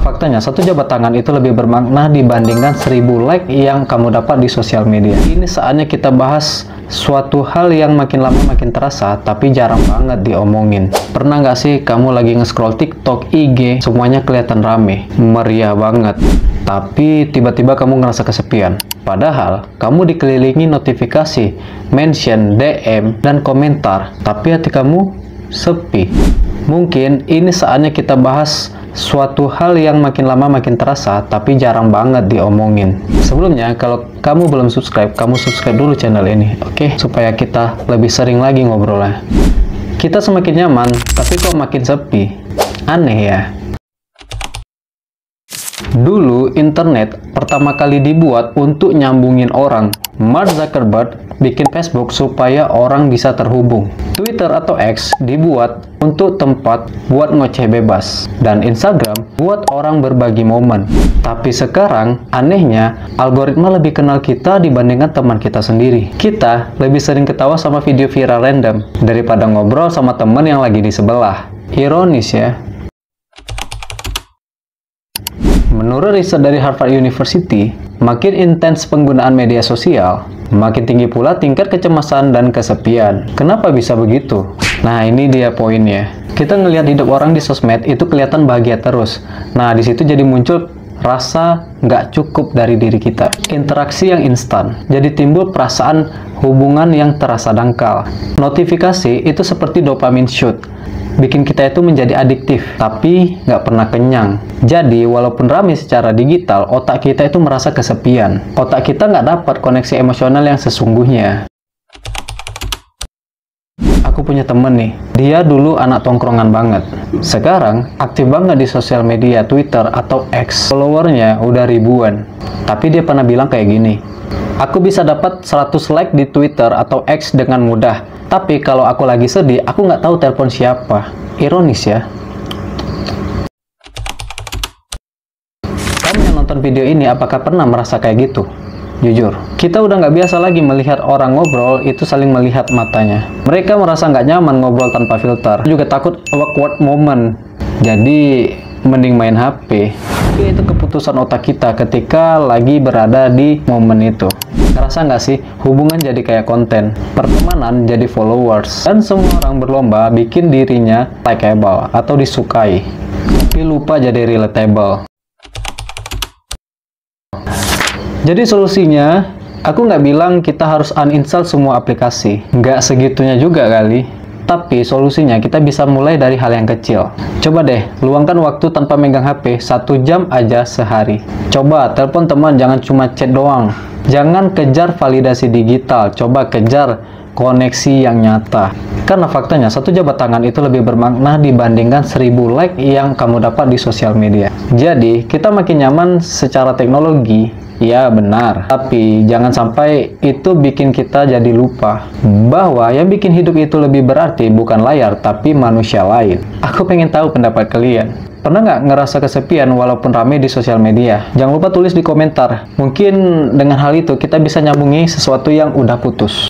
faktanya satu jabat tangan itu lebih bermakna dibandingkan 1000 like yang kamu dapat di sosial media. Ini saatnya kita bahas suatu hal yang makin lama makin terasa, tapi jarang banget diomongin. Pernah nggak sih kamu lagi nge-scroll TikTok, IG, semuanya kelihatan rame, meriah banget, tapi tiba-tiba kamu ngerasa kesepian? Padahal kamu dikelilingi notifikasi, mention, DM, dan komentar, tapi hati kamu sepi. Mungkin ini saatnya kita bahas suatu hal yang makin lama makin terasa, tapi jarang banget diomongin. Sebelumnya, kalau kamu belum subscribe, kamu subscribe dulu channel ini, oke? Supaya kita lebih sering lagi ngobrolnya. Kita semakin nyaman, tapi kok makin sepi? Aneh ya? Dulu, internet pertama kali dibuat untuk nyambungin orang. Mark Zuckerberg bikin Facebook supaya orang bisa terhubung. Twitter atau X dibuat untuk tempat buat ngoceh bebas. Dan Instagram buat orang berbagi momen. Tapi sekarang, anehnya, algoritma lebih kenal kita dibandingkan teman kita sendiri. Kita lebih sering ketawa sama video viral random daripada ngobrol sama teman yang lagi di sebelah. Ironis ya? Menurut riset dari Harvard University, makin intens penggunaan media sosial, makin tinggi pula tingkat kecemasan dan kesepian. Kenapa bisa begitu? Nah, ini dia poinnya. Kita ngelihat hidup orang di sosmed itu kelihatan bahagia terus. Nah, di situ jadi muncul rasa nggak cukup dari diri kita. Interaksi yang instan. Jadi timbul perasaan hubungan yang terasa dangkal. Notifikasi itu seperti dopamine shoot. Bikin kita itu menjadi adiktif, tapi nggak pernah kenyang. Jadi, walaupun ramai secara digital, otak kita itu merasa kesepian. Otak kita nggak dapat koneksi emosional yang sesungguhnya. Aku punya temen nih, dia dulu anak tongkrongan banget. Sekarang, aktif banget di sosial media, Twitter atau X. Followernya udah ribuan. Tapi dia pernah bilang kayak gini, aku bisa dapat 100 like di Twitter atau X dengan mudah. Tapi kalau aku lagi sedih, aku nggak tahu telepon siapa. Ironis ya? Kamu yang nonton video ini, apakah pernah merasa kayak gitu? Jujur, kita udah nggak biasa lagi melihat orang ngobrol itu saling melihat matanya. Mereka merasa nggak nyaman ngobrol tanpa filter. Juga takut awkward moment. Jadi, mending main HP. Tapi itu keputusan otak kita ketika lagi berada di momen itu. Ngerasa nggak sih, hubungan jadi kayak konten, pertemanan jadi followers, dan semua orang berlomba bikin dirinya likeable atau disukai, tapi lupa jadi relatable. Jadi solusinya, aku nggak bilang kita harus uninstall semua aplikasi, nggak segitunya juga kali. Tapi solusinya kita bisa mulai dari hal yang kecil. Coba deh, luangkan waktu tanpa megang HP 1 jam aja sehari. Coba telepon teman, jangan cuma chat doang. Jangan kejar validasi digital, coba kejar koneksi yang nyata. Karena faktanya satu jabat tangan itu lebih bermakna dibandingkan 1000 like yang kamu dapat di sosial media. Jadi, kita makin nyaman secara teknologi, ya benar. Tapi jangan sampai itu bikin kita jadi lupa bahwa yang bikin hidup itu lebih berarti bukan layar, tapi manusia lain. Aku pengen tahu pendapat kalian. Pernah nggak ngerasa kesepian walaupun rame di sosial media? Jangan lupa tulis di komentar. Mungkin dengan hal itu kita bisa nyambungi sesuatu yang udah putus.